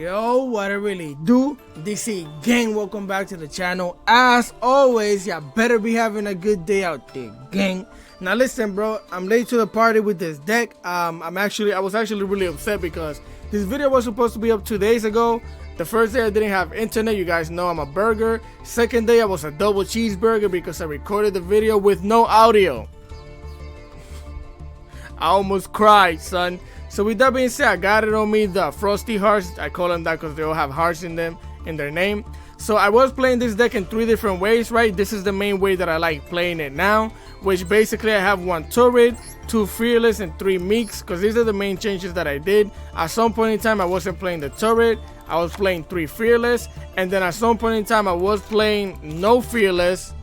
Yo, what I really do? DC gang, welcome back to the channel. As always, y'all better be having a good day out there, gang. Now listen, bro, I'm late to the party with this deck. I was actually really upset because this video was supposed to be up 2 days ago. The first day I didn't have internet. You guys know I'm a burger. Second day I was a double cheeseburger because I recorded the video with no audio. I almost cried, son. So with that being said, I got it on me, the Frosty Hearts. I call them that because they all have hearts in them, in their name. So I was playing this deck in 3 different ways, right? This is the main way that I like playing it now, which basically I have 1 turret, 2 fearless, and 3 meeks, because these are the main changes that I did. At some point in time, I wasn't playing the turret. I was playing 3 fearless, and then at some point in time, I was playing no fearless,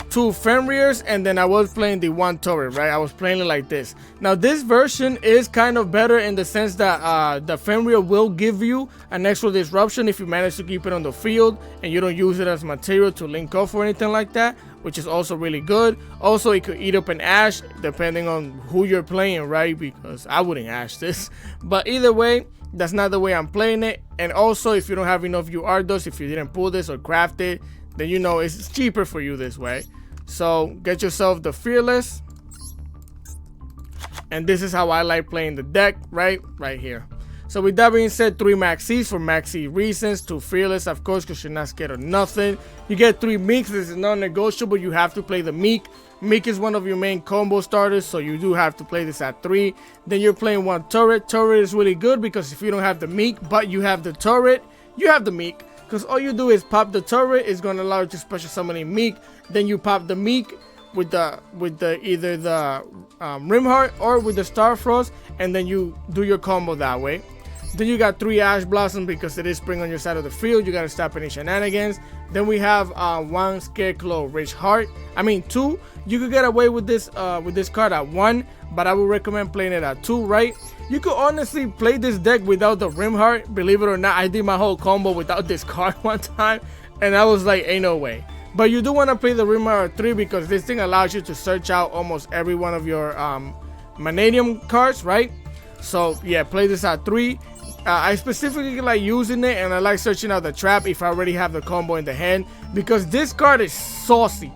2 Fenriers, and then I was playing the 1 turret, right? I was playing it like this. Now this version is kind of better in the sense that the Fenrir will give you an extra disruption if you manage to keep it on the field and you don't use it as material to link up or anything like that, which is also really good. Also, it could eat up an Ash depending on who you're playing, right? Because I wouldn't Ash this, but either way, that's not the way I'm playing it. And also, if you don't have enough URDOS, if you didn't pull this or craft it, then you know it's cheaper for you this way. So get yourself the fearless, and this is how I like playing the deck, right here. So with that being said, 3 maxis for maxi reasons, 2 fearless, of course, because you're not scared of nothing. You get 3 meeks. This is non-negotiable. You have to play the meek. Meek is one of your main combo starters, so you do have to play this at 3. Then you're playing 1 turret. Turret is really good because if you don't have the meek but you have the turret, you have the meek. Because all you do is pop the turret, is going to allow you to special summon a meek. Then you pop the meek with the either the Rimheart or with the Starfrost, and then you do your combo that way. Then you got 3 Ash Blossom because it is spring on your side of the field. You got to stop any shenanigans. Then we have 1 Scarecrow Rich Heart. I mean 2. You could get away with this card at 1, but I would recommend playing it at 2, right? You could honestly play this deck without the Rimheart. Believe it or not, I did my whole combo without this card one time, and I was like, ain't no way. But you do want to play the Rimheart at 3 because this thing allows you to search out almost every one of your MANNADIUM cards, right? So yeah, play this at 3. I specifically like using it, and I like searching out the trap if I already have the combo in the hand, because this card is saucy.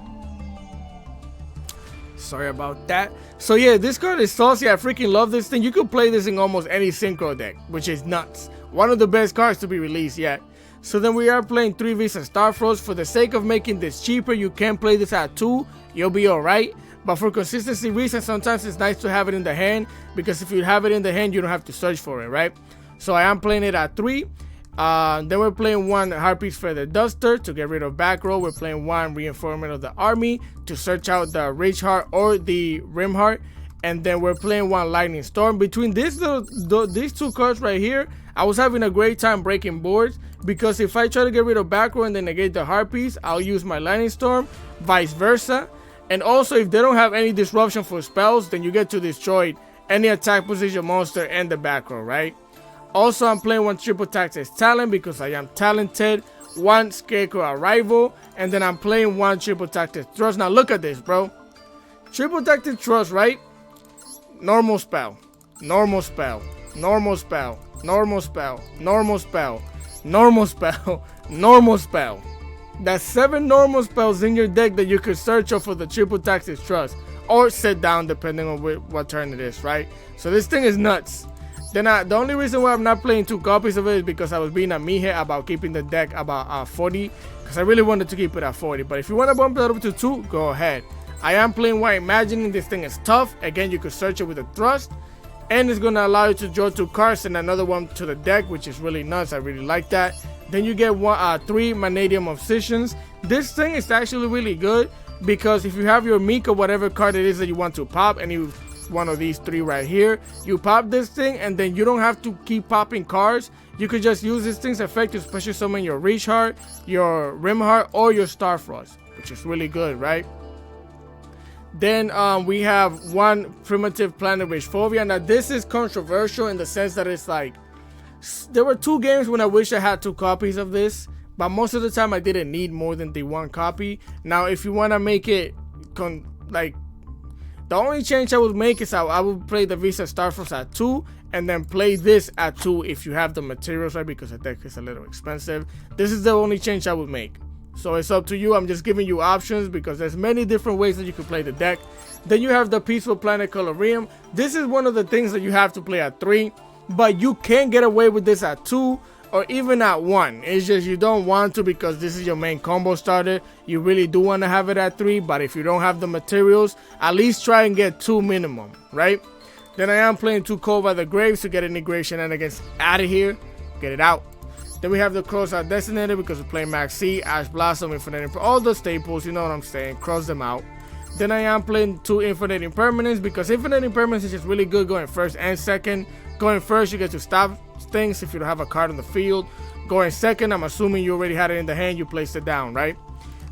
Sorry about that. So yeah, this card is saucy. I freaking love this thing. You could play this in almost any synchro deck, which is nuts. One of the best cards to be released yet. So then we are playing 3 Visa Starfrost. For the sake of making this cheaper, you can play this at 2. You'll be alright. But for consistency reasons, sometimes it's nice to have it in the hand, because if you have it in the hand, you don't have to search for it, right? So I am playing it at 3. Then we're playing 1 Harpy's Feather Duster to get rid of back row. We're playing 1 Reinforcement of the Army to search out the Rage Heart or the Rim Heart. And then we're playing 1 Lightning Storm. Between these 2 cards right here, I was having a great time breaking boards, because if I try to get rid of back row and then negate the Harpies, I'll use my Lightning Storm, vice versa. And also, if they don't have any disruption for spells, then you get to destroy any attack position monster and the back row, right? Also, I'm playing 1 Triple Tactics Talent because I am talented, 1 Scarecrow Arrival, and then I'm playing 1 Triple Tactics Trust. Now look at this, bro. Triple Tactics Trust, right? Normal spell, normal spell, normal spell, normal spell, normal spell, normal spell, normal spell. That's 7 normal spells in your deck that you could search up for the Triple Tactics Trust, or sit down depending on what turn it is, right? So this thing is nuts. Then the only reason why I'm not playing 2 copies of it is because I was being a meathead about keeping the deck about 40, because I really wanted to keep it at 40. But if you want to bump it up to 2, go ahead. I am playing White Imagining. This thing is tough. Again, you could search it with a thrust, and it's going to allow you to draw 2 cards and another one to the deck, which is really nuts. I really like that. Then you get 3 MANNADIUM Obsessions. This thing is actually really good, because if you have your Meek or whatever card it is that you want to pop, any one of these 3 right here, you pop this thing, and then you don't have to keep popping cards. You could just use this thing's effect to special summon your Reach Heart, your Rim Heart, or your Starfrost, which is really good, right? Then we have 1 Primitive Planet Rage Phobia. Now this is controversial in the sense that it's like, there were 2 games when I wish I had 2 copies of this, but most of the time I didn't need more than the 1 copy. Now if you want to make it The only change I would make is I would play the Visa Starfrost at 2 and then play this at 2 if you have the materials right, because the deck is a little expensive. This is the only change I would make. So it's up to you. I'm just giving you options because there's many different ways that you can play the deck. Then you have the Peaceful Planet Colorium. This is one of the things that you have to play at 3, but you can get away with this at 2 or even at 1. It's just you don't want to because this is your main combo starter. You really do want to have it at 3, but if you don't have the materials, at least try and get 2 minimum, right? Then I am playing 2 Cold by the Graves to get Integration and against out of here. Get it out. Then we have the Cross-Out Designator because we're playing Max C, Ash Blossom, Infinite, all the staples, you know what I'm saying, cross them out. Then I am playing 2 Infinite Impermanence because Infinite Impermanence is just really good going first and second. Going first, you get to stop things if you don't have a card on the field. Going second, I'm assuming you already had it in the hand, you placed it down, right?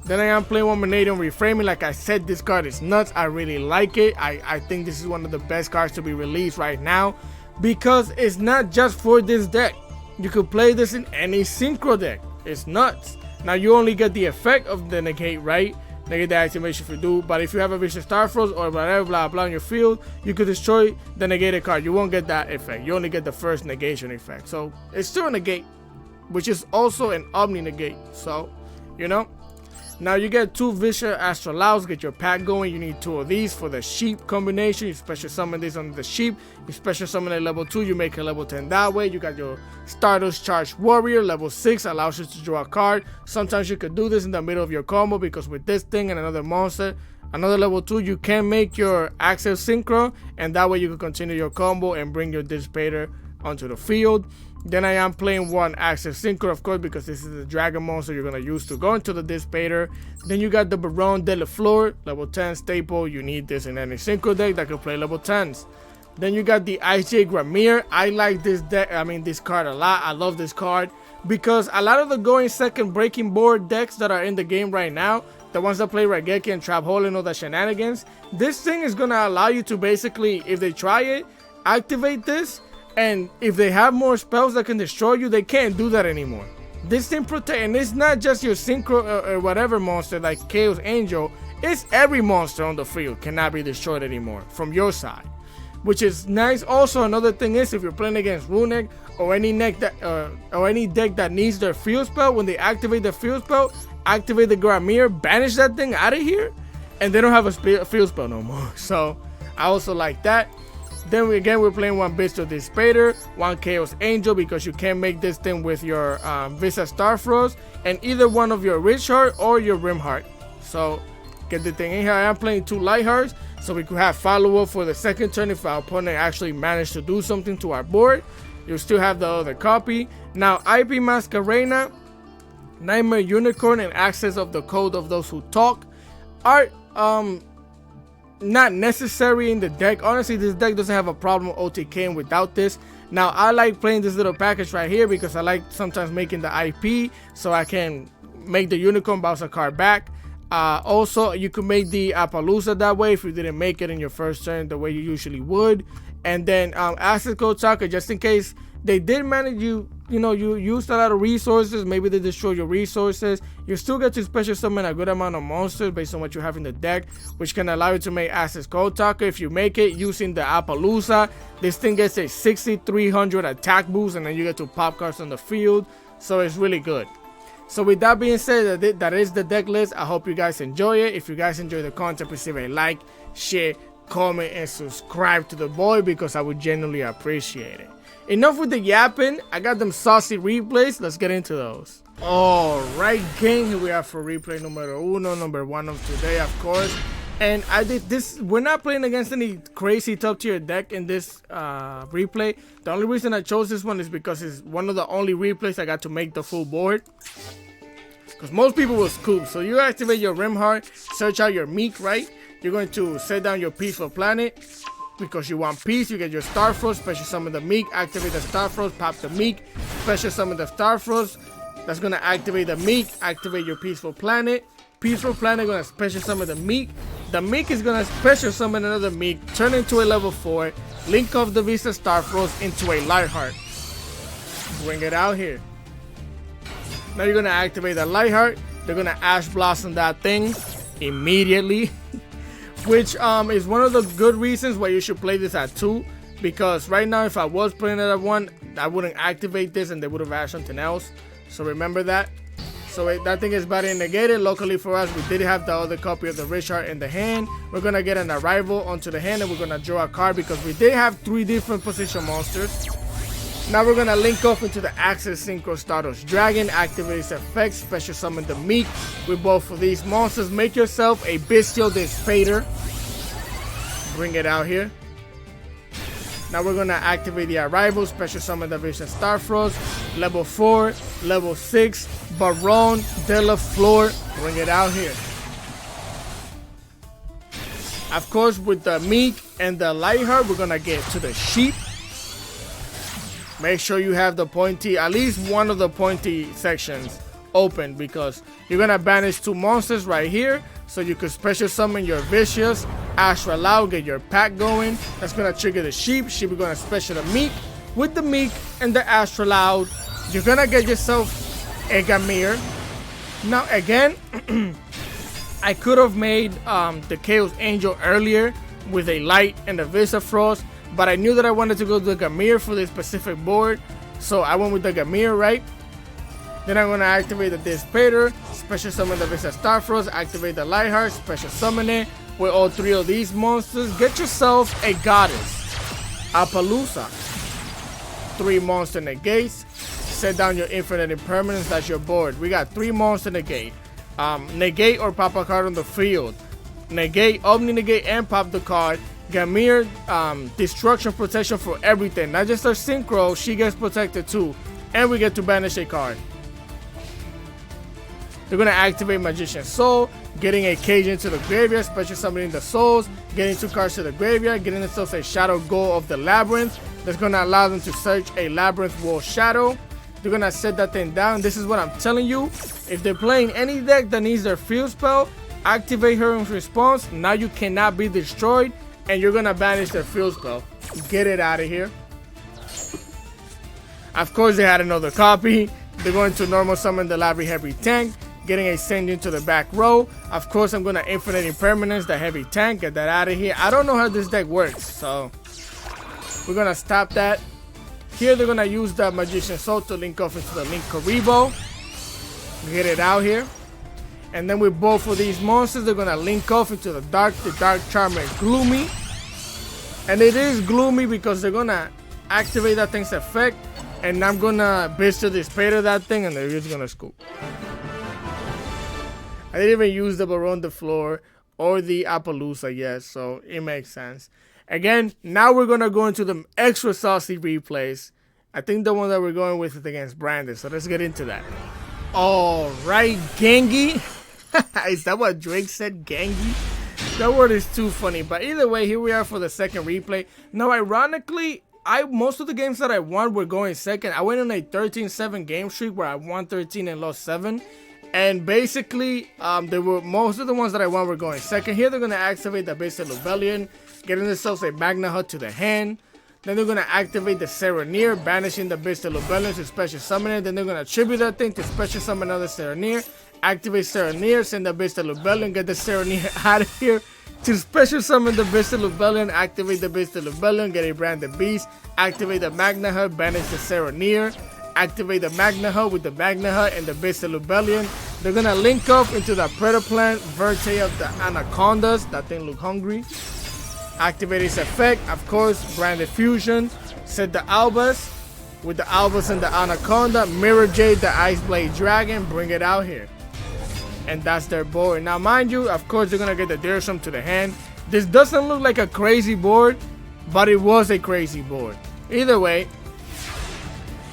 Then I am playing 1 MANNADIUM Reframing. Like I said, this card is nuts. I really like it. I think this is one of the best cards to be released right now because it's not just for this deck. You could play this in any synchro deck. It's nuts. Now you only get the effect of the negate, right? Negate the activation for do. But if you have a Vicious Starfrost or whatever, blah blah on your field, you could destroy the negated card. You won't get that effect. You only get the first negation effect. So it's still a negate, which is also an Omni negate. So, you know. Now you get 2 Vicious Astrolaus, get your pack going. You need 2 of these for the sheep combination. You special summon this on the sheep. You special summon at level 2, you make a level 10 that way. You got your Stardust Charged Warrior, level 6, allows you to draw a card. Sometimes you could do this in the middle of your combo because with this thing and another monster, another level 2, you can make your Access Synchro, and that way you can continue your combo and bring your Dissipator onto the field. Then I am playing 1 Access Synchro, of course, because this is the Dragon monster you're going to use to go into the Dissipator. Then you got the Baron de la Flor, level 10 staple. You need this in any Synchro deck that can play level 10s. Then you got the IJ Gramir. I like this deck, this card a lot. I love this card because a lot of the going second breaking board decks that are in the game right now, the ones that play Raigeki and Trap Hole and all the shenanigans, this thing is going to allow you to basically, if they try it, activate this. And if they have more spells that can destroy you, they can't do that anymore. This thing protect, and it's not just your synchro or whatever monster like Chaos Angel. It's every monster on the field cannot be destroyed anymore from your side, which is nice. Also, another thing is if you're playing against Runic or any deck that needs their field spell, when they activate the field spell, activate the Gramir, banish that thing out of here, and they don't have a field spell no more. So I also like that. Then we're playing 1 Bistro Dissipator, 1 Chaos Angel because you can make this thing with your Visa Starfrost and either one of your Rich Heart or your Rim Heart. So get the thing in here. I am playing 2 Light Hearts so we could have follow-up for the second turn if our opponent actually managed to do something to our board. You still have the other copy. Now IP Masquerena, Nightmare Unicorn, and Access of the Code of Those Who Talk are not necessary in the deck. Honestly, this deck doesn't have a problem OTKing without this. Now I like playing this little package right here because I like sometimes making the IP so I can make the unicorn bounce a card back. Also you could make the Appaloosa that way if you didn't make it in your first turn the way you usually would. And then Access Code Talker, just in case they did manage you used a lot of resources, maybe they destroy your resources, you still get to special summon a good amount of monsters based on what you have in the deck, which can allow you to make Access Code Talker. If you make it using the Appaloosa, this thing gets a 6300 attack boost and then you get to pop cards on the field, so it's really good. So with that being said, that is the deck list. I hope you guys enjoy it. If you guys enjoy the content, please leave a like, share, comment, and subscribe to the boy because I would genuinely appreciate it. Enough with the yapping. I got them saucy replays. Let's get into those. Alright, gang, here we are for replay number 1 of today, of course. And I did this. We're not playing against any crazy top tier deck in this replay. The only reason I chose this one is because it's one of the only replays I got to make the full board. Because most people will scoop. So you activate your Rim Heart, search out your Meek, right? You're going to set down your Peaceful Planet. Because you want peace, you get your Starfrost, special summon the Meek, activate the Starfrost, pop the Meek, special summon the Starfrost. That's gonna activate the Meek, activate your Peaceful Planet. Peaceful Planet gonna special summon the Meek. The Meek is gonna special summon another Meek, turn into a level 4, link off the Visa Starfrost into a Lightheart. Bring it out here. Now you're gonna activate the Lightheart. They're gonna Ash Blossom that thing immediately. which is one of the good reasons why you should play this at 2, because right now if I was playing it at 1, I wouldn't activate this and they would have added something else. So remember that. So that thing is battery negated. Luckily for us, we did have the other copy of the Richard in the hand. We're gonna get an arrival onto the hand and we're gonna draw a card because we did have 3 different position monsters. Now we're gonna link off into the Access Synchro Stardust Dragon, activate its effect, special summon the Meek with both of these monsters. Make yourself a Bestial Dispater. Bring it out here. Now we're gonna activate the arrival, special summon the Vision Starfrost, level 4, level 6, Baron de la Flor. Bring it out here. Of course, with the Meek and the Lightheart, we're gonna get to the Sheep. Make sure you have the pointy, at least one of the pointy sections open, because you're gonna banish 2 monsters right here, so you could special summon your Vicious, Astral Loud, get your pack going. That's gonna trigger the Sheep. Sheep is gonna special the Meek. With the Meek and the Astral Loud, you're gonna get yourself a Gamir. Now again, I could have made the Chaos Angel earlier with a Light and a Visa Frost, but I knew that I wanted to go to the Gamir for this specific board, so I went with the Gamir, right? Then I'm going to activate the Dispater, special summon the Vista Starfrost, activate the Lightheart, special summon it with all 3 of these monsters. Get yourself a Goddess, Appaloosa, 3 monster negates, set down your Infinite Impermanence, that's your board. We got 3 monster negate, negate or pop a card on the field, negate, Omni negate and pop the card. Gamir, destruction protection for everything, not just our synchro, she gets protected too, and we get to banish a card. They're gonna activate Magician's Soul, getting a cage into the graveyard, special summoning the souls, getting 2 cards to the graveyard, getting themselves a Shadow Goal of the Labyrinth. That's gonna allow them to search a Labyrinth Wall Shadow. They're gonna set that thing down. This is what I'm telling you. If they're playing any deck that needs their field spell, activate her in response. Now you cannot be destroyed, and you're gonna banish their field spell. Get it out of here. Of course, they had another copy. They're going to normal summon the Labyrinth Heavy Tank, getting a send into the back row. Of course, I'm gonna Infinite Impermanence the Heavy Tank. Get that out of here. I don't know how this deck works, so we're gonna stop that. Here, they're gonna use the Magician's Soul to link off into the Link Karibo. Get it out here. And then with both of these monsters, they're gonna link off into the Dark Charmer Gloomy. And it is gloomy because they're gonna activate that thing's effect, and I'm gonna Bestial Dispater that thing, and they're just gonna scoop. I didn't even use the Baron de Flor or the Appaloosa yet, so it makes sense. Again, now we're gonna go into the extra saucy replays. I think the one that we're going with is against Brandon, so let's get into that. All right, Gengi. Is that what Drake said, Gengi? That word is too funny, but either way, here we are for the second replay. Now, ironically, most of the games that I won were going second. I went on a 13-7 game streak where I won 13 and lost 7. And basically, most of the ones that I won were going second. Here, they're going to activate the Basic Rebellion, getting themselves a Magna Hut to the hand. Then they're going to activate the Serenir, banishing the Basic Rebellion to special summon it. Then they're going to tribute that thing to special summon another Serenir. Activate Serenir, send the Basic Rebellion, get the Serenir out of here. To special summon the Basic Rebellion, activate the Basic Rebellion, get a Branded Beast. Activate the Magna Hut, banish the Serenir. Activate the Magna Hut with the Magna Hut and the Basic Rebellion. They're gonna link up into the Predaplant, Verte of the Anacondas. That thing look hungry. Activate its effect, of course, Branded Fusion. Set the Albus with the Albus and the Anaconda. Mirror Jade, the Ice Blade Dragon. Bring it out here. And that's their board. Now, mind you, of course, they're gonna get the Deersum to the hand. This doesn't look like a crazy board, but it was a crazy board. Either way,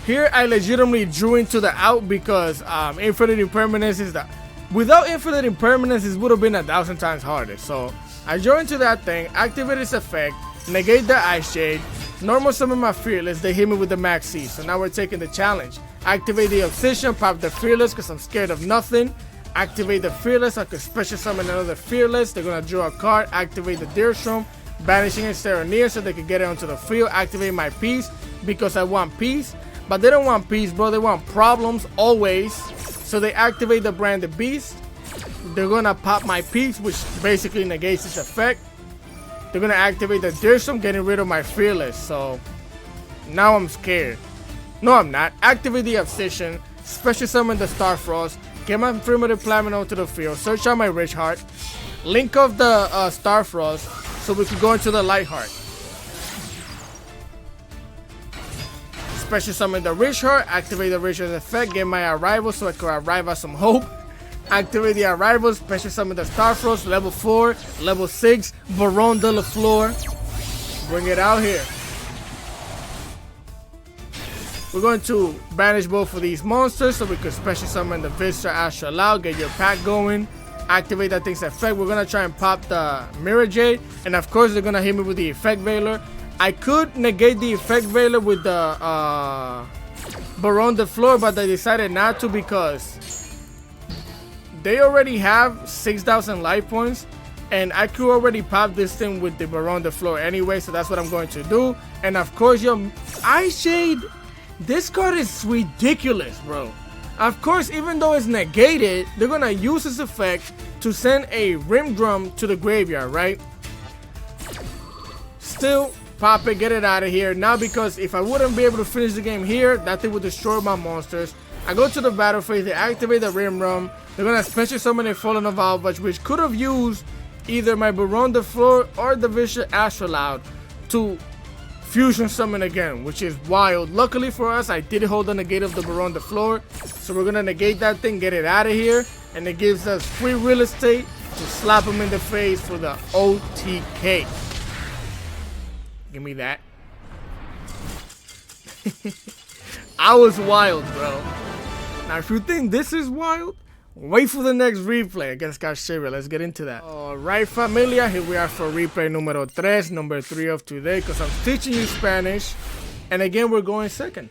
here I legitimately drew into the out because Infinite Impermanence is the... Without Infinite Impermanence, this would have been 1,000 times harder. So I drew into that thing, activate its effect, negate the Ice Shade, normal summon my Fearless, they hit me with the Max C. So now we're taking the challenge. Activate the Obsession, pop the Fearless because I'm scared of nothing. Activate the Fearless, I could special summon another Fearless. They're gonna draw a card, activate the Deersum, banishing it Serenir so they can get it onto the field. Activate my Peace because I want peace. But they don't want peace, bro. They want problems always. So they activate the Branded Beast. They're gonna pop my piece, which basically negates its effect. They're gonna activate the Dirsum, getting rid of my Fearless. So now I'm scared. No, I'm not. Activate the Obsession, special summon the Starfrost, get my primitive Platinum onto the field, search out my Rich Heart, link off the Starfrost so we can go into the Light Heart. Special summon the Rich Heart, activate the Rich Heart's effect, get my Arrival so I can arrive at some hope. Activate the Arrival, special summon the Starfrost, level 4, level 6, Baron de la Fleur. Bring it out here. We're going to banish both of these monsters so we can special summon the Viscer Astral Loud, get your pack going. Activate that thing's effect. We're going to try and pop the Mirror Jade. And of course, they're going to hit me with the Effect Veiler. I could negate the Effect Veiler with the Baron de Fleur, but I decided not to because they already have 6,000 life points. And I could already pop this thing with the Baron de Fleur anyway. So that's what I'm going to do. And of course, yo, Ice Shade, this card is ridiculous, bro. Of course, even though it's negated, they're going to use this effect to send a Rim Drum to the graveyard, right? Still, pop it, get it out of here. Now, because if I wouldn't be able to finish the game here, that thing would destroy my monsters. I go to the battle phase, they activate the Rim Drum. They're going to special summon a Fallen of Alvach, which could have used either my Baron de Fleur or the Viscer Astral Loud to fusion summon again, which is wild. Luckily for us, I did hold the negate of the Baron de Fleur. So we're going to negate that thing, get it out of here. And it gives us free real estate to slap him in the face for the OTK. Give me that. I was wild, bro. Now, if you think this is wild, wait for the next replay against Kashira. Let's get into that. Alright, familia. Here we are for replay numero 3, number 3 of today, because I'm teaching you Spanish. And again, we're going second.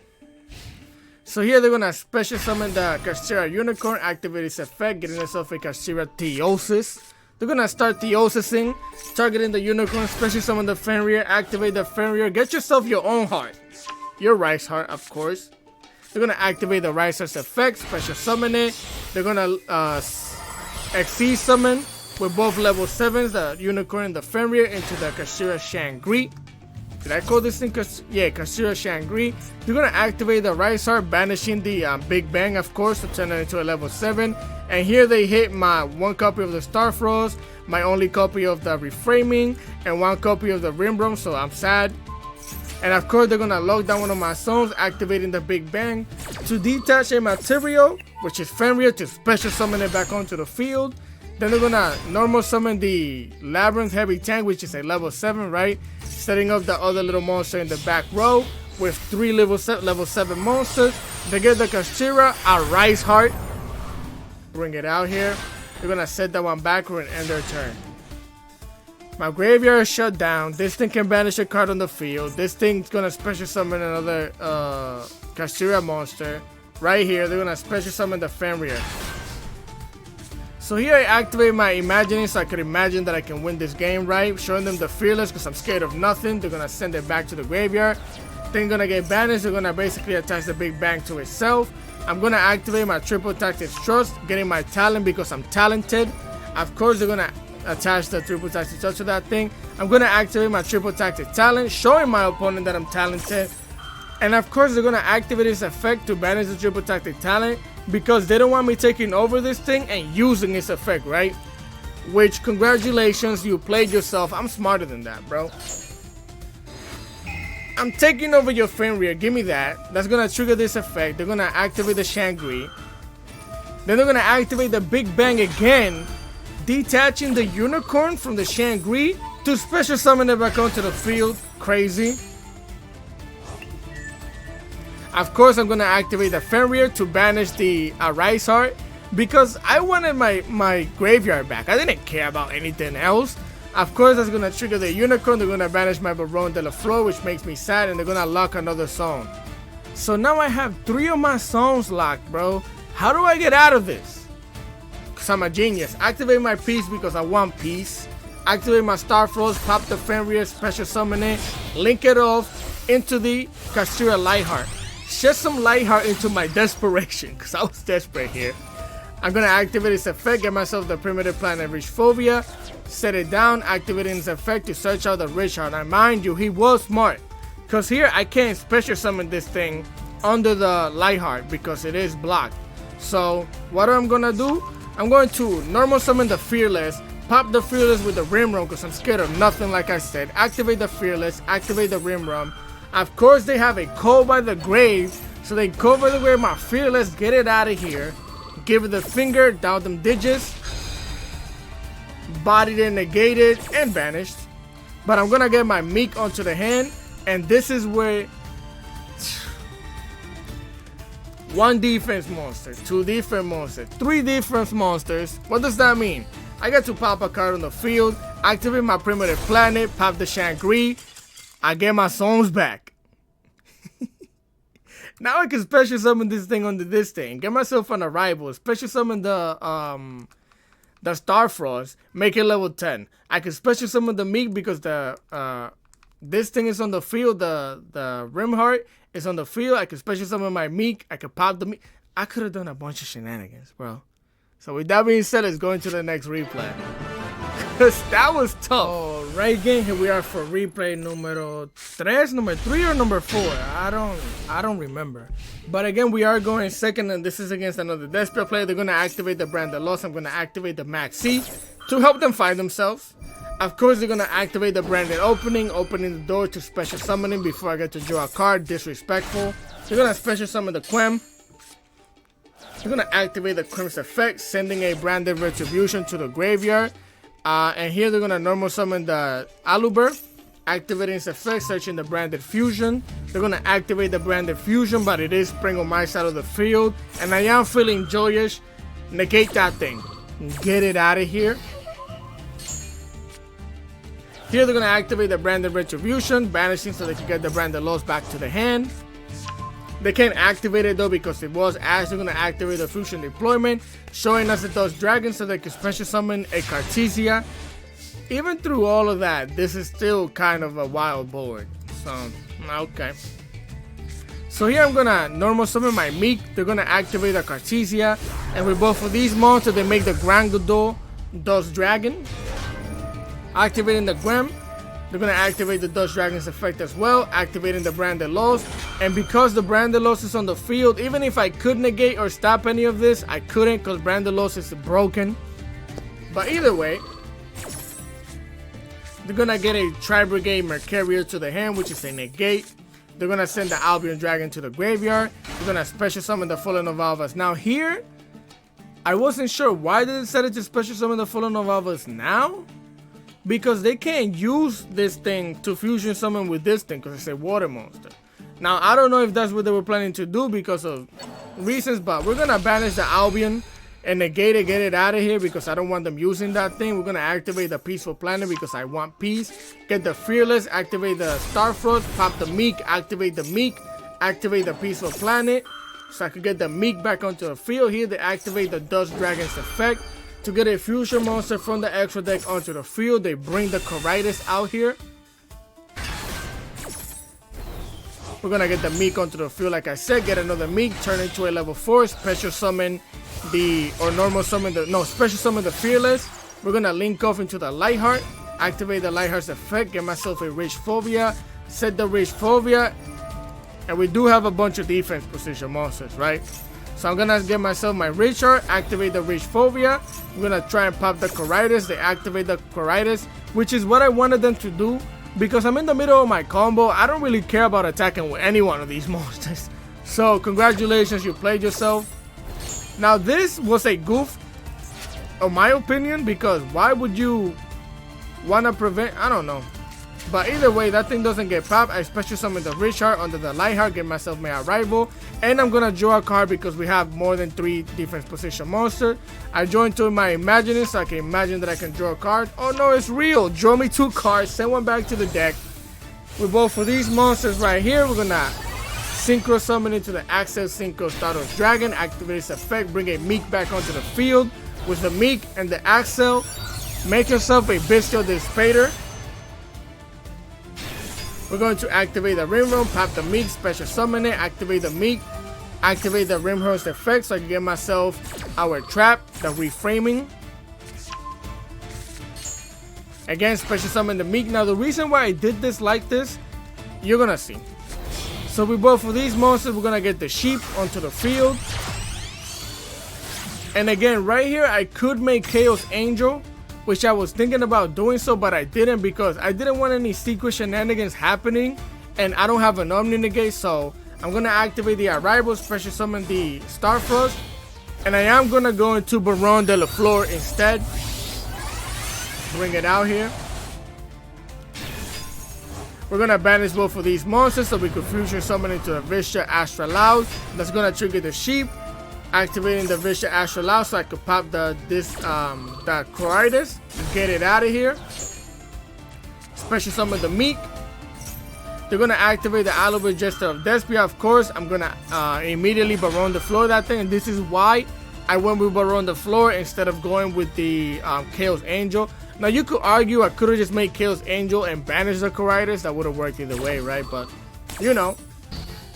So here they're going to special summon the Kashira Unicorn, activate its effect, getting itself a Kashira Theosis. They're going to start Theosising, targeting the Unicorn, special summon the Fenrir, activate the Fenrir, get yourself your own heart. Your Rice Heart, of course. They're going to activate the Rice Heart's effect, special summon it. They're going to Exceed summon with both level 7s, the Unicorn and the Fenrir, into the Kashira Shangri. Did I call this thing? Yeah, Kashira Shangri. They're going to activate the Rice Heart, banishing the Big Bang, of course, to turn it into a level 7. And here they hit my 1 copy of the Starfrost, my only copy of the Reframing, and 1 copy of the Rim Drum, so I'm sad. And of course, they're going to lock down one of my zones, activating the Big Bang to detach a material, which is Fenrir, to special summon it back onto the field. Then they're going to normal summon the Labyrinth Heavy Tank, which is a level 7, right? Setting up the other little monster in the back row with 3 level 7 monsters. They get the Kashira, a Rice Heart. Bring it out here. They're going to set that one backward and end their turn. My graveyard is shut down. This thing can banish a card on the field. This thing's going to special summon another Kashira monster. Right here, they're going to special summon the Fenrir. So here I activate my Imagining so I can imagine that I can win this game, right? Showing them the Fearless because I'm scared of nothing. They're going to send it back to the graveyard. Thing going to get banished. They're going to basically attach the Big Bang to itself. I'm going to activate my Triple Tactics Trust, getting my talent because I'm talented. Of course, they're going to attach the Triple Tactics Trust to that thing. I'm going to activate my Triple Tactics Talent, showing my opponent that I'm talented. And of course, they're going to activate this effect to banish the Triple Tactic Talent because they don't want me taking over this thing and using its effect, right? Which, congratulations, you played yourself. I'm smarter than that, bro. I'm taking over your Fenrir. Give me that. That's going to trigger this effect. They're going to activate the Shangri. Then they're going to activate the Big Bang again, detaching the Unicorn from the Shangri to special summon it back onto the field. Crazy. Of course, I'm going to activate the Fenrir to banish the Rice Heart because I wanted my graveyard back. I didn't care about anything else. Of course, that's going to trigger the Unicorn. They're going to banish my Baron de la Fleur, which makes me sad, and they're going to lock another zone. So now I have 3 of my zones locked, bro. How do I get out of this? Because I'm a genius. Activate my piece because I want peace. Activate my Starfrost, pop the Fenrir, special summon it, link it off into the Kashira Lightheart. Shed some Lightheart into my desperation because I was desperate here. I'm gonna activate its effect, get myself the primitive planet Rich Phobia, set it down, activating its effect to search out the Rich Heart. Now mind you, he was smart, because here I can't special summon this thing under the Light Heart because it is blocked. So what I'm gonna do, I'm going to normal summon the Fearless, pop the Fearless with the Rimrum because I'm scared of nothing like I said, activate the Fearless, activate the Rimrum. Of course they have a Call by the Grave, so they Call by the Grave my Fearless, get it out of here, give it the finger, down them digits, bodied it, negated, and banished. But I'm gonna get my Meek onto the hand, and this is where 1 defense monster, 2 defense monsters, 3 defense monsters. What does that mean? I get to pop a card on the field, activate my primitive planet, pop the Shangri, I get my souls back. Now I can special summon this thing under this thing, get myself an arrival, special summon the Starfrost, make it level 10. I can special summon the Meek because the this thing is on the field, the Rimheart is on the field. I can special summon my Meek, I can pop the Meek. I could have done a bunch of shenanigans, bro. So with that being said, let's go into the next replay. Cause that was tough. Alright gang, here we are for replay number 3 or number 4. I don't remember. But again, we are going second, and this is against another Desperate player. They're gonna activate the Branded Lost. I'm gonna activate the Max C to help them find themselves. Of course, they're gonna activate the Branded opening the door to special summoning before I get to draw a card. Disrespectful. They're gonna special summon the Quem. They're gonna activate the Quem's effect, sending a Branded Retribution to the graveyard. And here they're gonna normal summon the Aluber, activating its effect, searching the Branded Fusion. They're gonna activate the Branded Fusion, but it is Spring on my side of the field, and I am feeling joyous. Negate that thing, get it out of here. Here they're gonna activate the Branded Retribution, banishing so they can get the Branded Lost back to the hand. They can't activate it though because it was Ash. They're gonna activate the Fusion Deployment, showing us it does Dragon so they can special summon a Cartesia. Even through all of that, this is still kind of a wild board. So, okay. So here I'm gonna normal summon my Meek. They're gonna activate the Cartesia, and with both of these monsters, they make the Grand Godot does Dragon. Activating the Grem, they're gonna activate the Dust Dragon's effect as well, activating the Branded Lost. And because the Branded Lost is on the field, even if I could negate or stop any of this, I couldn't because Branded Lost is broken. But either way, they're gonna get a Tri-Brigade Mercurial to the hand, which is a negate. They're gonna send the Albion Dragon to the graveyard. They're gonna special summon the Fallen Novalvas. Now here, I wasn't sure why they decided to special summon the Fallen Novalvas now. Because they can't use this thing to fusion summon with this thing because it's a water monster. Now, I don't know if that's what they were planning to do because of reasons, but we're going to banish the Albion and negate it, get it out of here because I don't want them using that thing. We're going to activate the Peaceful Planet because I want peace. Get the Fearless, activate the Starfrost, pop the Meek, activate the Meek, activate the Peaceful Planet. So I could get the Meek back onto the field. Here they activate the Dust Dragon's effect. To get a fusion monster from the extra deck onto the field, they bring the Coritis out here. We're gonna get the Meek onto the field like I said, get another Meek, turn into a level 4, special summon special summon the Fearless. We're gonna link off into the Lightheart, activate the Lightheart's effect, get myself a Rich Phobia, set the Rich Phobia, and we do have a bunch of defense position monsters, right? So I'm gonna get myself my Richard, activate the Rich Phobia. I'm gonna try and pop the Coritis. They activate the Coritis, which is what I wanted them to do because I'm in the middle of my combo. I don't really care about attacking with any one of these monsters. So congratulations, you played yourself. Now this was a goof, in my opinion, because why would you wanna prevent? I don't know. But either way, that thing doesn't get popped. I special summon the Richard under the Lightheart, get myself my arrival. And I'm going to draw a card because we have more than 3 defense position monsters. I joined to my imagining so I can imagine that I can draw a card. Oh no, it's real. Draw me 2 cards, send one back to the deck. With both of these monsters right here, we're going to synchro summon into the Access Synchro Stardust Dragon. Activate its effect, bring a Meek back onto the field. With the Meek and the Axel, make yourself a Bestial Dispater. We're going to activate the Rimrum, pop the Meek, special summon it, activate the Meek, Activate the Rimhurst effect so I can get myself our trap, the reframing. Again, special summon the Meek. Now the reason why I did this like this, you're gonna see. So we both for these monsters, we're gonna get the sheep onto the field. And again, right here, I could make Chaos Angel, which I was thinking about doing so, but I didn't because I didn't want any secret shenanigans happening, and I don't have an Omni Negate, so I'm gonna activate the Arrival, special summon the Starfrost, and I am gonna go into Baron de la Flor instead. Bring it out here. We're gonna banish both of these monsters so we could fusion summon into the Visha Astra Loud. That's gonna trigger the sheep, activating the Visha Astra Loud so I could pop the Coritis, get it out of here. Special summon the Meek. They're gonna activate the Alubid Jester of Despia. Of course, I'm gonna immediately Baron the Floor that thing, and this is why I went with Baron the Floor instead of going with the Chaos Angel. Now you could argue I could have just made Chaos Angel and banished the Coritis. That would have worked either way, right? But you know,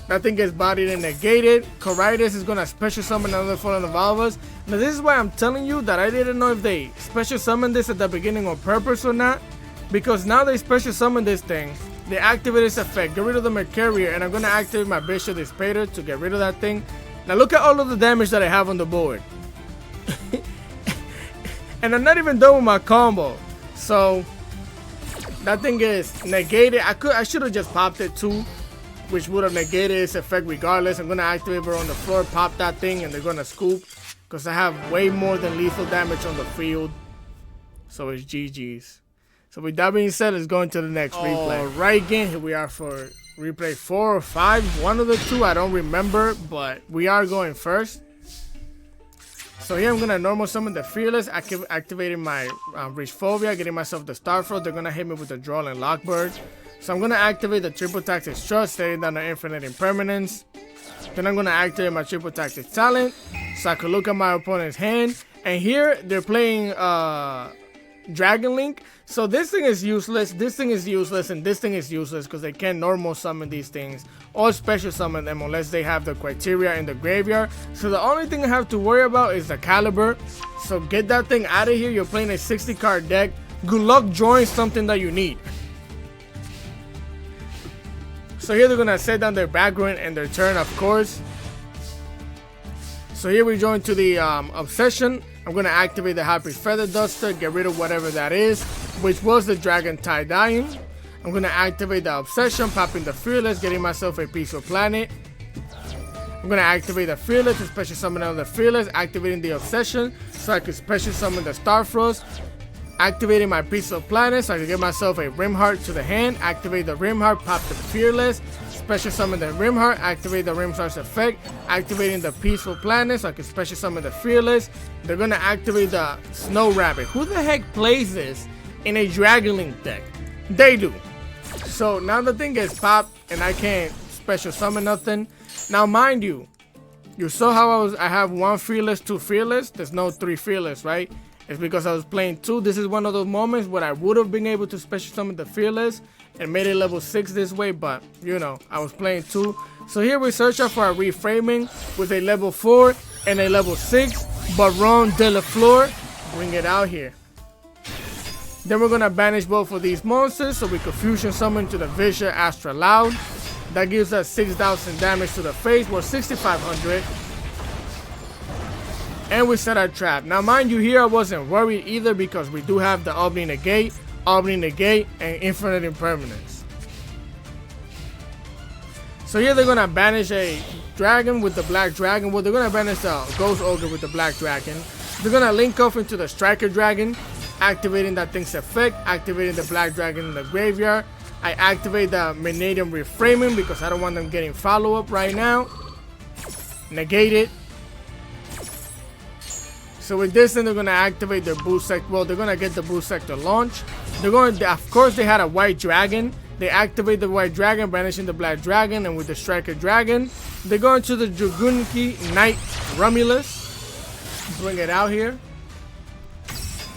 that thing gets bodied and negated. Coritis is gonna special summon another Fallen Evolvers. Now this is why I'm telling you that I didn't know if they special summoned this at the beginning on purpose or not, because now they special summon this thing. They activate this effect, get rid of the Mercurier, and I'm gonna activate my Bishop Dispater to get rid of that thing. Now look at all of the damage that I have on the board. And I'm not even done with my combo. So that thing is negated. I should have just popped it too, which would have negated its effect regardless. I'm gonna activate her on the floor, pop that thing, and they're gonna scoop. Because I have way more than lethal damage on the field. So it's GG's. So with that being said, let's go into the next replay. Alright, again, here we are for replay 4 or 5. One of the two, I don't remember, but we are going first. So here I'm going to normal summon the Fearless, activating my Richphobia, getting myself the Starfrost. They're going to hit me with the Droll and Lockbird. So I'm going to activate the Triple Tactic Trust, setting down the Infinite Impermanence. Then I'm going to activate my Triple Tactic Talent, so I can look at my opponent's hand. And here, they're playing Dragon Link. So this thing is useless, this thing is useless, and this thing is useless because they can't normal summon these things or special summon them unless they have the criteria in the graveyard. So the only thing I have to worry about is the Caliber. So get that thing out of here. You're playing a 60 card deck. Good luck drawing something that you need. So here they're gonna set down their background and their turn, of course. So here we join to the Obsession. I'm going to activate the Happy Feather Duster, get rid of whatever that is, which was the Dragon Tie-Dyeing. I'm going to activate the Obsession, popping the Fearless, getting myself a Peaceful Planet. I'm going to activate the Fearless, and special summon another Fearless, activating the Obsession, so I can special summon the Starfrost. Activating my Peaceful Planet, so I can get myself a Rimheart to the hand, activate the Rimheart, pop the Fearless, special summon the Rimheart, activate the Rimheart's effect, activating the Peaceful Planet, so I can special summon the Fearless. They're gonna activate the Snow Rabbit. Who the heck plays this in a Dragon Link deck? They do. So now the thing gets popped and I can't special summon nothing. Now mind you, you saw how I have 1 Fearless, 2 Fearless. There's no 3 Fearless, right? It's because I was playing 2. This is one of those moments where I would have been able to special summon the Fearless and made it level 6 this way, but you know, I was playing 2. So here we search out for a reframing with a level 4 and a level 6 Baron de la Flor. Bring it out here. Then we're gonna banish both of these monsters so we can fusion summon to the Visha Astra Loud. That gives us 6,000 damage to the face, or 6,500. And we set our trap. Now mind you, here I wasn't worried either because we do have the Omni Negate, and Infinite Impermanence. So here they're gonna banish a dragon with the Black Dragon. Well, they're gonna banish the Ghost Ogre with the Black Dragon. They're gonna link off into the Striker Dragon, activating that thing's effect, activating the Black Dragon in the graveyard. I activate the MANNADIUM Reframing because I don't want them getting follow-up right now. Negate it. So with this, then they're gonna activate their boost sector. Well, they're gonna get the boost sector launch. They're going to, of course, they had a White Dragon. They activate the White Dragon, banishing the Black Dragon, and with the Striker Dragon, they go into the Dragunki Knight Romulus. Bring it out here.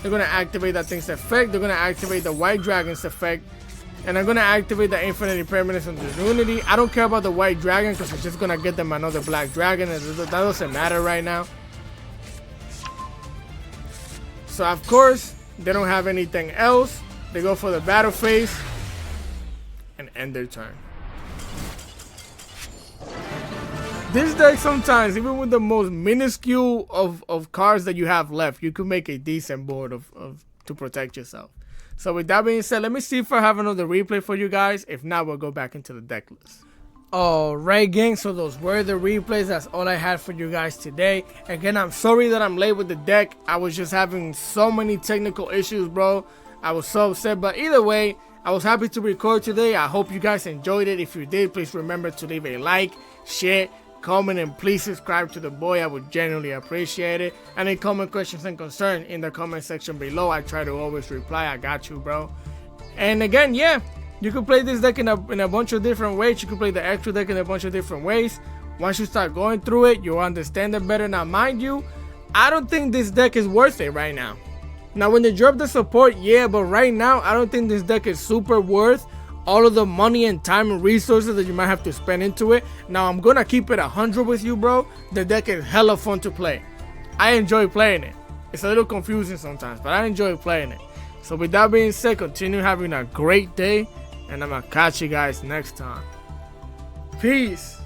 They're gonna activate that thing's effect. They're gonna activate the White Dragon's effect, And I'm gonna activate the infinite impermanence on this unity. I don't care about the white dragon because I'm just gonna get them another black dragon, and that doesn't matter right now. So of course, they don't have anything else. They go for the battle phase and end their turn. This deck sometimes, even with the most minuscule of cards that you have left, you could make a decent board to protect yourself. So with that being said, let me see if I have another replay for you guys. If not, we'll go back into the deck list. Alright gang, so those were the replays. That's all I had for you guys today. Again, I'm sorry that I'm late with the deck. I was just having so many technical issues, bro. I was so upset, but either way, I was happy to record today. I hope you guys enjoyed it. If you did, please remember to leave a like, share, comment, and please subscribe to the boy. I would genuinely appreciate it. Any comment, questions, and concern in the comment section below. I try to always reply. I got you, bro. And again, yeah, you can play this deck in a bunch of different ways. You can play the extra deck in a bunch of different ways. Once you start going through it, you'll understand it better. Now, mind you, I don't think this deck is worth it right now. Now, when they drop the support, yeah, but right now, I don't think this deck is super worth all of the money and time and resources that you might have to spend into it. Now, I'm gonna keep it 100 with you, bro. The deck is hella fun to play. I enjoy playing it. It's a little confusing sometimes, but I enjoy playing it. So with that being said, continue having a great day, and I'm gonna catch you guys next time. Peace.